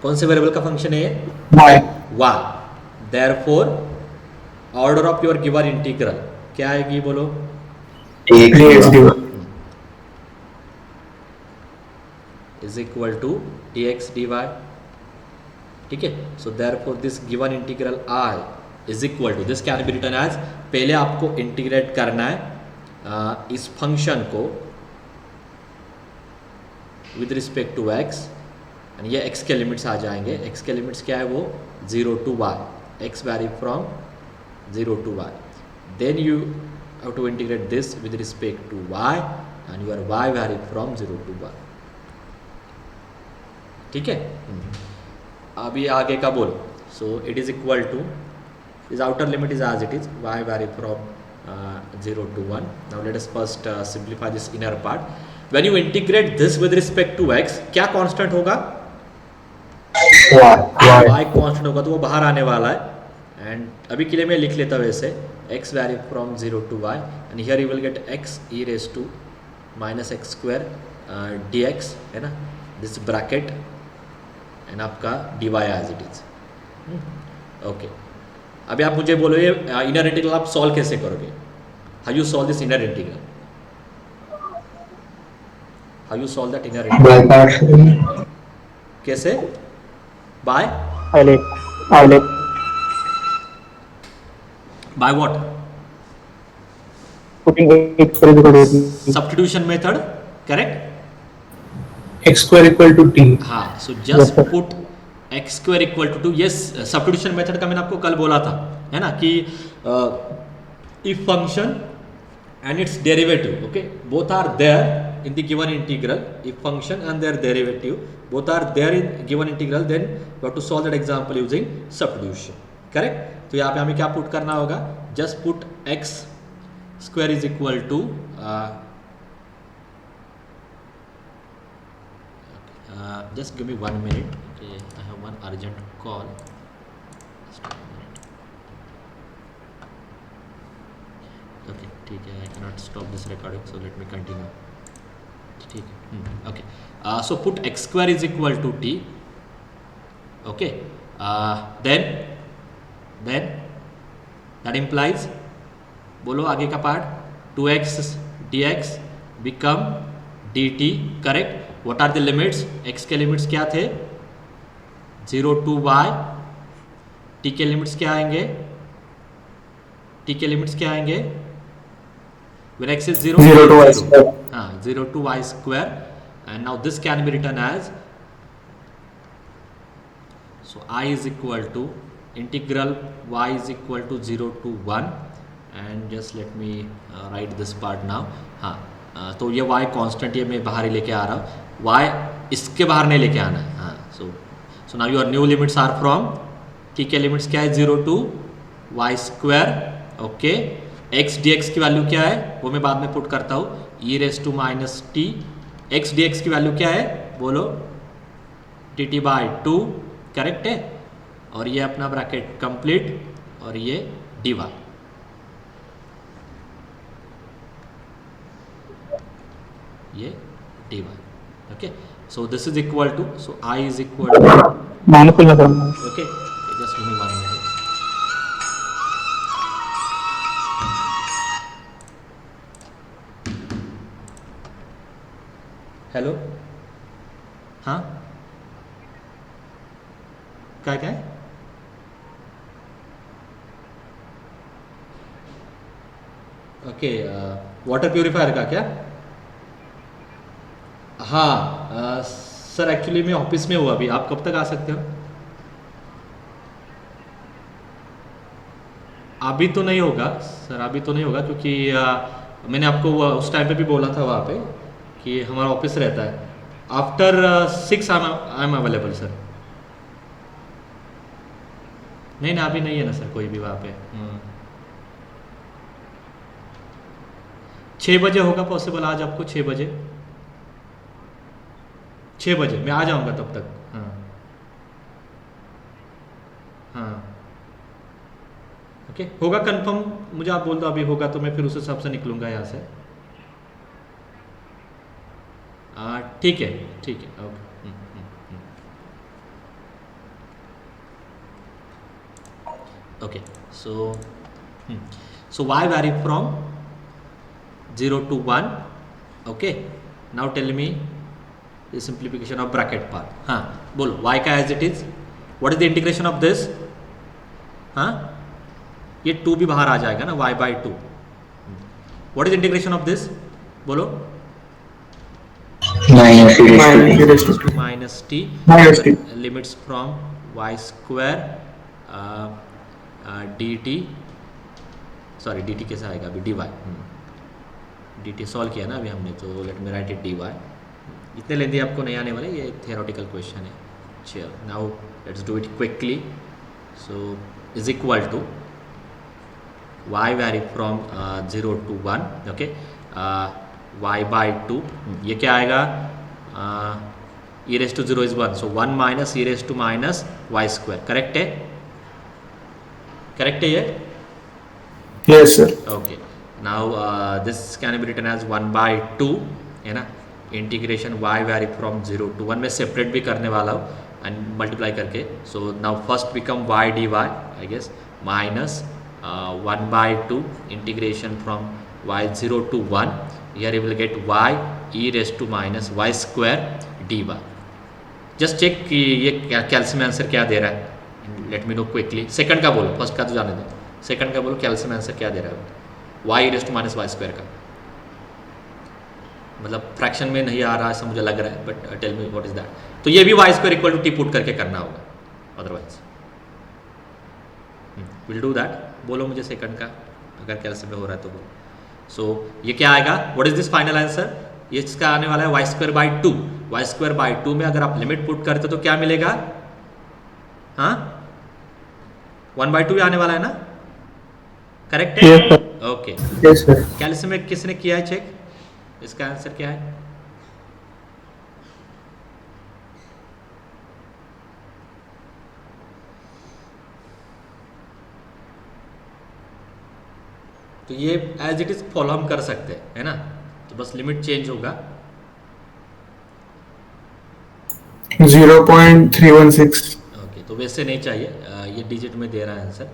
कौन से वेरिएबल का फंक्शन है ये? Y. y। Therefore order of your given integral क्या आएगी? बोलो। dx dy. Is equal to dx dy। ठीक है, so therefore this given integral I is equal to, this can be written as, पहले आपको इंटीग्रेट करना है इस फंक्शन को with respect to x, and ये x के लिमिट्स आ जाएंगे। x के लिमिट्स क्या है? वो 0 to y, x vary from 0 to y, then you have to integrate this with respect to y, and your y vary from 0 to y। ठीक है, अभी आगे का बोलो। So it is equal to, this outer limit is as it is, y vary from 0 to 1। Now let us first simplify this inner part. When you integrate this with respect to x, क्या कांस्टेंट होगा? y कांस्टेंट होगा, तो वो बाहर आने वाला है। एंड अभी के लिए मैं लिख लेता हूँ ऐसे, x vary from 0 to y, and here you will get x e raise to -x² dx, है ना, दिस ब्रैकेट, एंड आपका dy as it is. Okay, अभी आप मुझे बोलो ये इनर इंटीग्रल आप सॉल्व कैसे करोगे? How you solve this inner integral? How you solve that inner integral? By partial. कैसे? By by what? putting x square equal to t. Substitution method, correct? X square equal to t. हाँ, so just put x square equal to 2। Yes, substitution method का मैंने आपको कल बोला था, है ना, कि if function and it's derivative, okay, both are there in the given integral, if function and their derivative both are there in given integral, then you have to solve that example using substitution, correct? तो यहाँ पे हमें क्या पुट करना होगा? Just put x square is equal to, just give me 1 minute, okay, I have one urgent call, just 1 minute, okay, ठीक है, I cannot stop this recording, so let me continue, ठीक है, okay, so put x square is equal to t, okay, then that implies, बोलो आगे का part, 2x dx become dt, correct? What are the limits? x के लिमिट्स क्या थे? 0 to y। t के लिमिट्स क्या आएंगे? t के लिमिट्स क्या आएंगे? When x is 0, 0 to y square. हाँ, 0 to y square, and now this can be written as, so I is equal to integral y is equal to 0 to 1, and just let me write this part now। हाँ, तो ये y कांस्टेंट ये मैं बाहर ही लेके आ रहा हूँ, y इसके बाहर नहीं लेके आना है। हाँ, so now your new limits are from, t के लिमिट्स क्या है? 0 to y square, okay, x dx की वैल्यू क्या है वो मैं बाद में पुट करता हूँ, e raise to minus t, x dx की वैल्यू क्या है बोलो? dt by 2, करेक्ट है? और ये अपना ब्रैकेट कंप्लीट, और ये dy, ये dy. Okay, so this is equal to, so I is equal to, minus ना sir. Okay, just give me 1 minute. Hello, हाँ क्या क्या है? ओके, वाटर प्यूरिफायर का क्या? हाँ सर, एक्चुअली मैं ऑफिस में हूँ अभी, आप कब तक आ सकते हो? अभी तो नहीं होगा सर, अभी तो नहीं होगा, क्योंकि मैंने आपको उस टाइम पे भी बोला था वहाँ पे कि हमारा ऑफिस रहता है after 6 I am available sir. नहीं ना, अभी नहीं है ना सर कोई भी वहाँ पे. 6 बजे होगा पॉसिबल आज आपको? 6 बजे, 6 बजे मैं आ जाऊँगा तब तक. हाँ हाँ, ओके, होगा कंफर्म, मुझे आप बोल दो अभी होगा तो मैं फिर उस हिसाब से निकलूँगा यहाँ से. ठीक है, ठीक है, okay. Okay, so y vary from 0 to 1. okay, now tell me the simplification of bracket part. हाँ बोलो, y का as it is, what is the integration of this? हाँ, ये 2 भी बाहर आ जाएगा ना, y by 2. what is integration of this? बोलो. minus e raised to to minus t, limits from y square dt, sorry dt कैसा आएगा अभी, dy. dt सॉल्व किया ना अभी हमने, तो late me write it dy. इतने लेंदी आपको नहीं आने वाले, ये थियोरेटिकल क्वेश्चन है. चलो, now let's do it quickly. So is equal to y vary from 0 to 1. Okay, y by 2, ये क्या आएगा? e raised to 0 is 1, so 1 minus e raised to minus y square. Correct है? करेक्ट है ये? yes sir. Okay, now this can be written as 1 by 2, है ना. Integration y vary from 0 to 1 मैं सेपरेट भी करने वाला हूँ एंड मल्टीप्लाई करके. So now first become y dy I guess, minus 1 by 2 integration from y 0 to 1. here you will get y e raised to minus y square dy. Just check कि ये कैल्शियम आंसर क्या दे रहा है. Let me know quickly. Second का बोलो, फर्स्ट का तो जाने दो. सेकंड का बोलो, कैल्शियम आंसर क्या दे रहा है? y e raised to minus y square का, मतलब फ्रैक्शन में नहीं आ रहा ऐसा मुझे लग रहा है, but tell me what is that. तो ये भी y square equal to t put करके करना होगा, अदरवाइज विल डू दैट. बोलो मुझे सेकंड का, अगर कैल्शियम में हो रहा है तो बोलो. सो ये क्या आएगा? What is this final answer? ये इसका आने वाला है y square by 2. y square by 2 में अगर आप लिमिट पुट करते तो क्या मिलेगा? हाँ, 1 by 2 आने वाला है ना, करेक्ट है? Yes, sir. Okay, yes sir. Calcium में किसने किया है चेक? इसका आंसर क्या है? तो ये एज इट इज फॉलो हम कर सकते हैं, है ना. तो बस लिमिट चेंज होगा. 0.316. ओके, तो वैसे नहीं चाहिए, ये डिजिट में दे रहा है answer.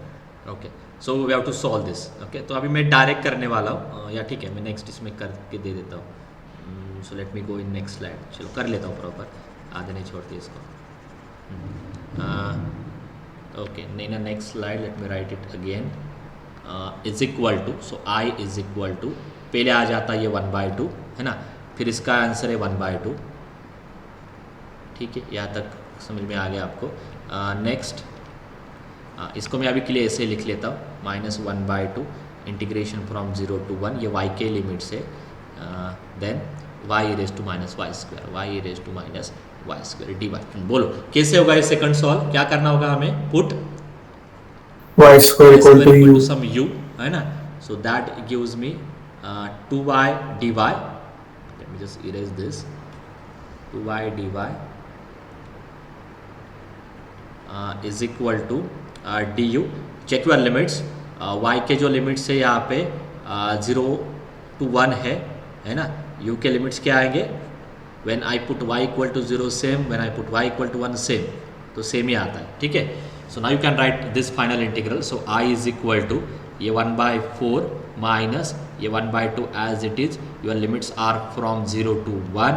Okay, so we have to solve this. Okay, तो अभी मैं डायरेक्ट करने वाला हूँ, या ठीक है मैं नेक्स्ट इसमें करके दे देता हूँ. सो let me go in next slide. चलो कर लेता हूँ प्रॉपर, आधे नहीं छोड़ती इसको. ओके, नहीं ना, next slide, let me write it again. Is equal to, so I is equal to, पहले आ जाता है ये 1 by 2, है ना. फिर इसका आंसर है 1 by 2. ठीक है, यहाँ तक समझ में आ गया आपको. नेक्स्ट इसको मैं अभी के लिए ऐसे लिख लेता हूँ, minus 1 by 2 integration from 0 to 1, ये y के लिमिट से. Then y e raised to minus y square, y e raised to minus y square dy. बोलो कैसे होगा ये सेकंड सॉल्व? क्या करना होगा हमें? Put Y square equal to u. some u, है ना. So that gives me 2y dy. Let me just erase this. 2y dy is equal to d u. Check your limits. y के जो लिमिट्स है यहाँ पे 0 to 1 है ना. u के लिमिट्स क्या आएंगे? When I put y equal to 0 same, when I put y equal to 1 same, तो सेम ही आता है. ठीक है. So now you can write this final integral. So i is equal to ये 1/4 माइनस ये 1/2 as it is. Your limits are from 0 to 1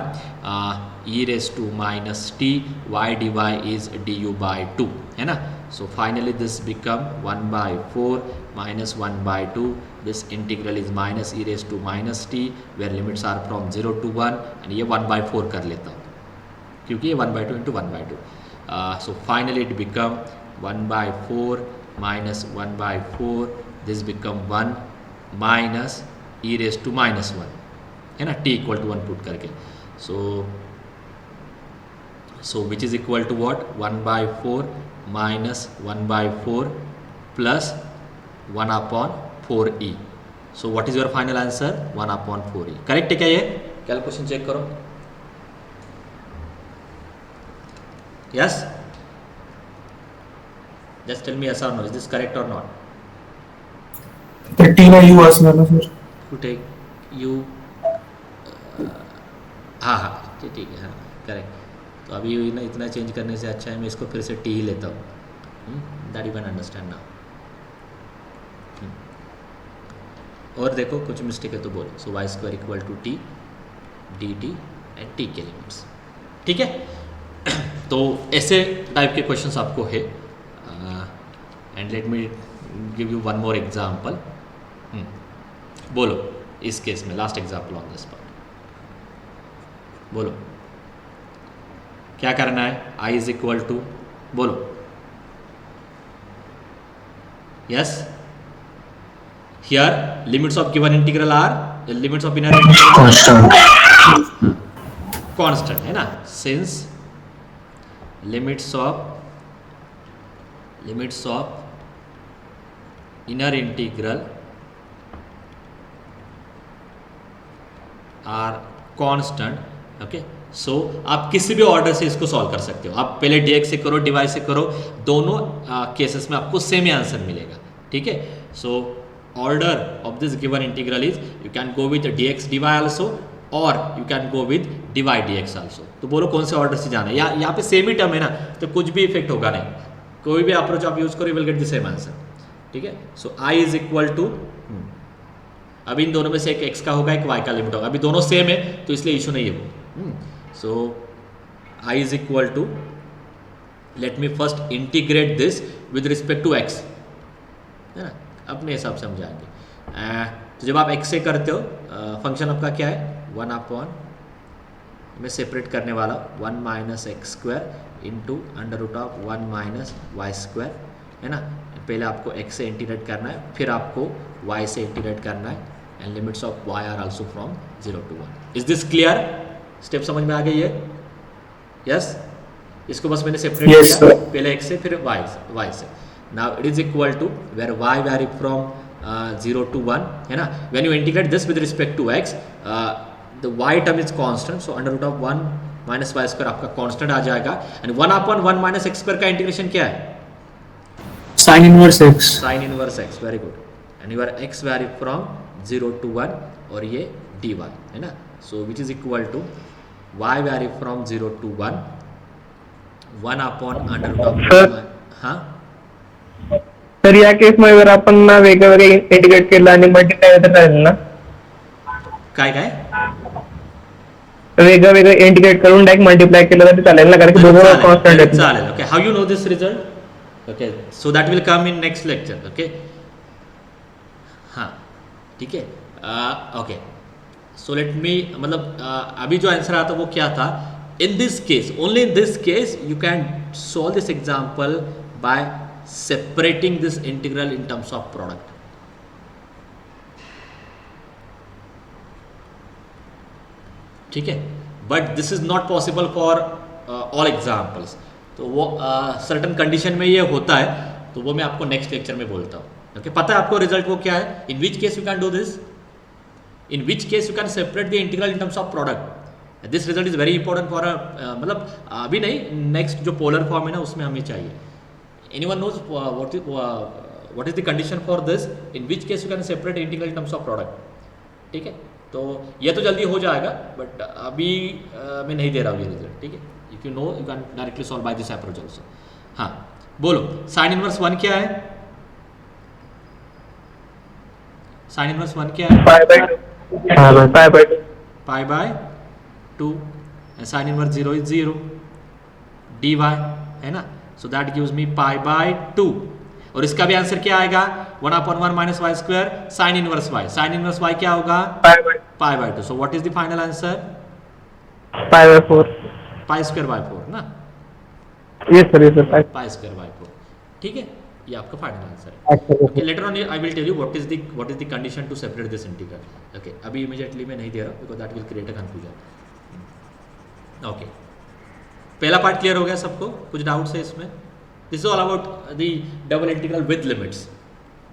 e raised to minus t y dy is du by 2 है ना. So finally this become 1/4 minus 1/2. This integral is minus e raised to minus t where limits are from 0 to 1 and ये 1/4 कर लेता हूँ क्योंकि ये 1/2 into 1/2. So finally it become 1/4 minus 1/4. This become 1 minus e raised to minus 1 है ना, t equal to 1 पुट करके. So which is equal to what? 1/4 minus 1/4 plus 1/4e. So what is your final answer? 1/4e. Correct है क्या? ये कैलकुलेशन चेक करो. Yes? Just tell me yes or no. Is this correct or not? तर टी ना यू असणार ना सर. To take you. हाँ ठीक है. हाँ करेक्ट. तो अभी ना इतना चेंज करने से अच्छा है मैं इसको फिर से टी ही लेता हूँ. That you can understand now. और देखो कुछ मिस्टेक है तो बोलो. So y square equal to t d t and t के लिमिट्स. ठीक है. तो ऐसे टाइप के क्वेश्चंस आपको है. And let me give you one more example. बोलो इस केस में last example on this part. बोलो क्या करना है? i इज इक्वल टू बोलो. Yes. Here limits of given integral are limits of inner constant है ना. Since limits of inner integral are constant. Okay. So आप किसी भी ऑर्डर से इसको सॉल्व कर सकते हो. आप पहले dx से करो, dy से करो, दोनों केसेस में आपको सेम ही आंसर मिलेगा. ठीक है. So order of this given integral is you can go with dx dy also और you can go with dy dx also. तो बोलो कौन से ऑर्डर से जाना है. यहाँ पे सेम ही टर्म है ना, तो कुछ भी इफेक्ट होगा नहीं. कोई भी अप्रोच आप यूज करो you will get the same answer. ठीक है. सो i इज इक्वल टू अभी इन दोनों में से एक x का होगा एक y का लिमिट होगा. अभी दोनों सेम है तो इसलिए इशू नहीं है वो. So i is equal to let me first integrate this with respect to x है ना. अपने हिसाब से हम जाएंगे. तो जब आप x से करते हो फंक्शन आपका क्या है? 1 मैं सेपरेट करने वाला 1 minus x square into under root of 1 minus y square है ना. पहले आपको x से इंटीग्रेट करना है, फिर आपको y से इंटीग्रेट करना है. And limits of y are also from 0 to 1. Is this clear? Step समझ में आ गई है? यस. इसको बस मैंने सेपरेट किया पहले x से फिर y से. Now it is equal to where y vary from 0 to 1 है ना. When you integrate this with respect to x the y term is constant. So under root of 1 minus y square आपका कांस्टेंट आ जाएगा. एंड 1/1 माइनस एक्स स्क्वायर का इंटीग्रेशन क्या है? Sine inverse x. Sine inverse x. Very good. And your x vary from 0 to 1 और ये dy है ना. So which is equal to y vary from 0 to 1 1/अंडर रूट ऑफ. हाँ तर या केस मध्ये जर आपण ना वेगवेगळे इंटिग्रेट केलं आणि मल्टिप्लाय तर चालेल ना. काय वेगळं वेगळं इंटिग्रेट करून डायरेक्ट मल्टिप्लाय केलं तर चालेल ना, कारण की दोघं कॉन्स्टंट आहेत. चालेल. Okay. How you know this result? Okay. So that will come in next lecture. Okay. हाँ ठीक है. ओके. सो लेट मी मतलब अभी जो आंसर आता वो क्या था? इन this case only in this case you can solve this example bye separating this integral in terms of product. ठीक है. But this is not possible for all examples. तो वो सर्टन कंडीशन में ये होता है, तो वो मैं आपको नेक्स्ट लेक्चर में बोलता हूँ. ओके. पता है आपको रिजल्ट वो क्या है? In which case you can do this, in which case you can separate the integral in terms of product. This result is very important for मतलब अभी नहीं, नेक्स्ट जो पोलर फॉर्म है ना उसमें हमें चाहिए. anyone knows what is the condition for this, in which case you can separate integral in terms of product? ठीक है, तो ये तो जल्दी हो जाएगा, बट अभी मैं नहीं दे रहा हूँ ये रिजल्ट. ठीक है, if you know you can directly solve by this approach also. हाँ बोलो, साइन इनवर्स 1 क्या है? साइन इनवर्स 1 क्या है? Pi by 2. Pi by 2. Sine inverse 0 is 0 dy है ना. So that gives me pi by 2. और इसका भी आंसर क्या आएगा? 1/1 minus y square sine inverse y. Sine inverse y क्या होगा? Pi by 2. So what is the final answer? Pi by 4. Pi square by 4 ना. Yes sir. Pi square by 4. ठीक है, ये आपका फाइनल आंसर है. Okay, later on I will tell you what is the condition to separate this integral. Okay, अभी इमीडिएटली मैं नहीं दे रहा because that will create a confusion. Okay, पहला पार्ट क्लियर हो गया सबको? कुछ डाउट्स है इसमें? This is all about the double integral with limits.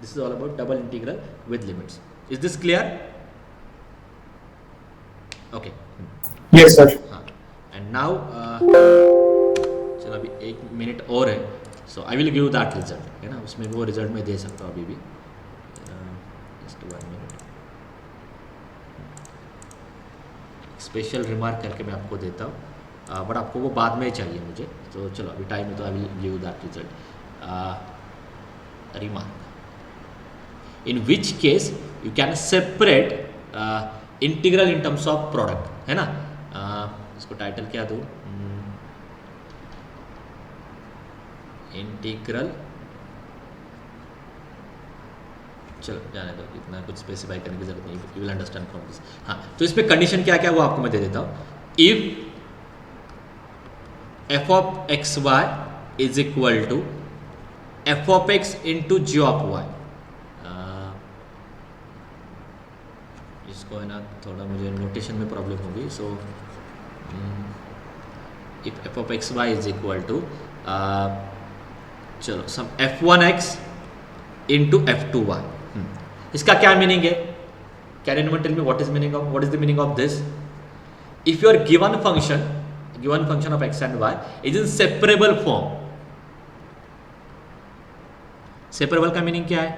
This is all about double integral with limits. Is this clear? Okay, Yes, sir. हाँ. एंड नाउ चलो अभी 1 मिनट और है. So I will give that result, है ना. उसमें वो रिजल्ट मैं दे सकता हूँ अभी भी. Just 1 minute. स्पेशल रिमार्क करके मैं आपको देता हूँ, बट आपको वो बाद में चाहिए मुझे. तो चलो अभी टाइम है तो आई will give that result. Remark in which case you can separate integral in terms of product, है ना. इसको टाइटल क्या दूँ? इंटीग्रल. चलो जाने दो, इतना कुछ स्पेसिफाई करने की जरूरत नहीं. You will understand from this. हाँ, तो इसमें कंडीशन क्या क्या वो आपको मैं दे देता हूँ. If f of x y is equal to f of x into g of y. इसको है ना थोड़ा मुझे नोटेशन में प्रॉब्लम होगी. So if f of x y is equal to चलो सम f1x into f2y. इसका क्या मीनिंग है? Can anyone tell me what is the meaning of this? If your given function of x and y is in separable form. Separable का मीनिंग क्या है?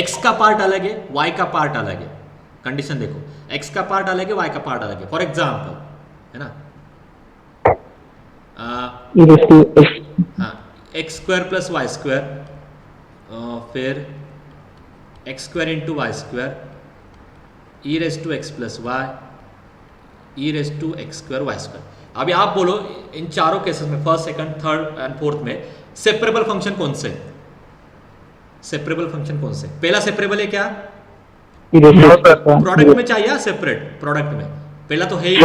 x का पार्ट अलग है, y का पार्ट अलग है. कंडीशन देखो, x का पार्ट अलग है, y का पार्ट अलग है. फॉर एग्जाम्पल, है ना, हाँ, x square plus y square, फिर x square into y square, e raise to x plus y, e raise to x square y square. अभी आप बोलो इन चारों केसेस में, first second third and fourth में सेपरेबल फंक्शन कौन से? सेपरेबल फंक्शन कौन से? पहला सेपरेबल है क्या? प्रोडक्ट में चाहिए सेपरेट? प्रोडक्ट में पहला तो है ही,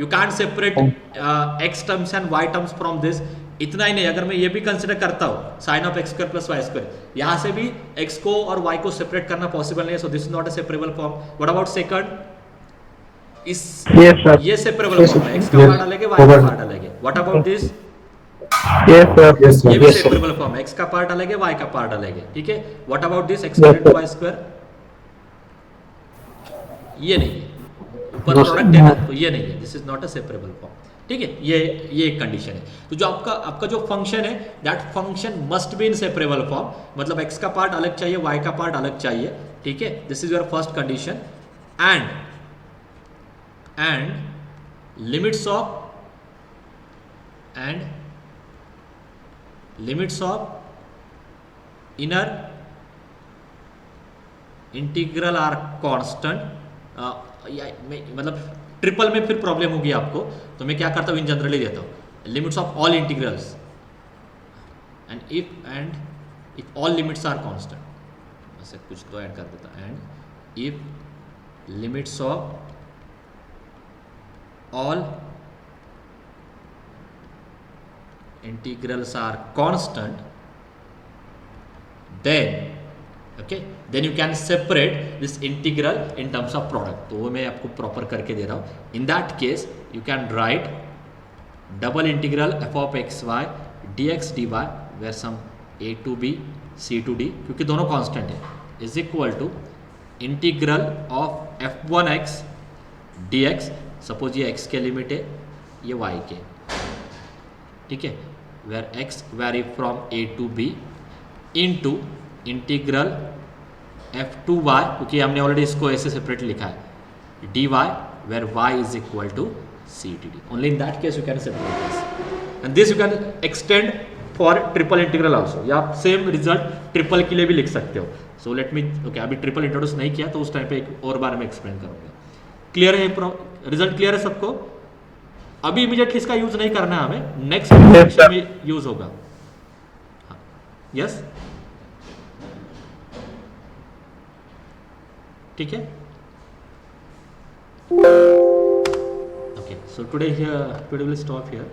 you can't separate x terms and y terms from this. इतना ही नहीं, अगर मैं ये भी कंसिडर करता हूँ sine of x square plus y square, यहाँ से भी एक्स को और वाई को सेपरेट करना पॉसिबल नहीं है. So this is not a separable form. What about second? Is ये सेपरेबल फॉर्म है, एक्स का पार्ट अलग है, वाई का पार्ट अलग है. What about this? ये भी सेपरेबल फॉर्म है, एक्स का पार्ट अलग है, वाई का पार्ट अलग है. ठीक है. What about this x square into y square? ये नहीं है, ऊपर प्रोडक्ट है ना, तो ये नहीं है. This is not a separable form. ठीक है, ये एक कंडीशन है. तो जो आपका जो फंक्शन है, that function must be in separable form. मतलब एक्स का पार्ट अलग चाहिए, वाई का पार्ट अलग चाहिए. ठीक है, this is your first condition. And limits of inner integral are constant. मतलब ट्रिपल में फिर प्रॉब्लम होगी आपको, तो मैं क्या करता हूँ, इन जनरली देता हूँ. Limits of all integrals and if all limits are constant, ऐसे कुछ तो ऐड कर देता. And if limits of all integrals are constant, then you can separate this integral in terms of product. तो वो मैं आपको प्रॉपर करके दे रहा हूँ. In that case you can write double integral f of x y dx dy where some a to b c to d, क्योंकि दोनों कांस्टेंट है, is equal to integral of f1x dx. Suppose ये x के लिमिट है, ये y के. ठीक है, where x vary from a to b into integral f two y, क्योंकि हमने ऑलरेडी इसको ऐसे सेपरेट लिखा है, d y where y is equal to c t d. Only in that case you can separate this and this you can extend for triple integral also, या आप सेम रिजल्ट ट्रिपल के लिए भी लिख सकते हो. सो लेट मी ओके, अभी ट्रिपल इंट्रोड्यूस नहीं किया तो उस टाइम पे एक और बार में एक्सप्लेन करूंगा. क्लियर है? रिजल्ट क्लियर है सबको? अभी इमीडिएटली इसका यूज नहीं करना है हमें, नेक्स्ट सेक्शन में यूज होगा. यस, ठीक है. Okay, so today we'll stop here.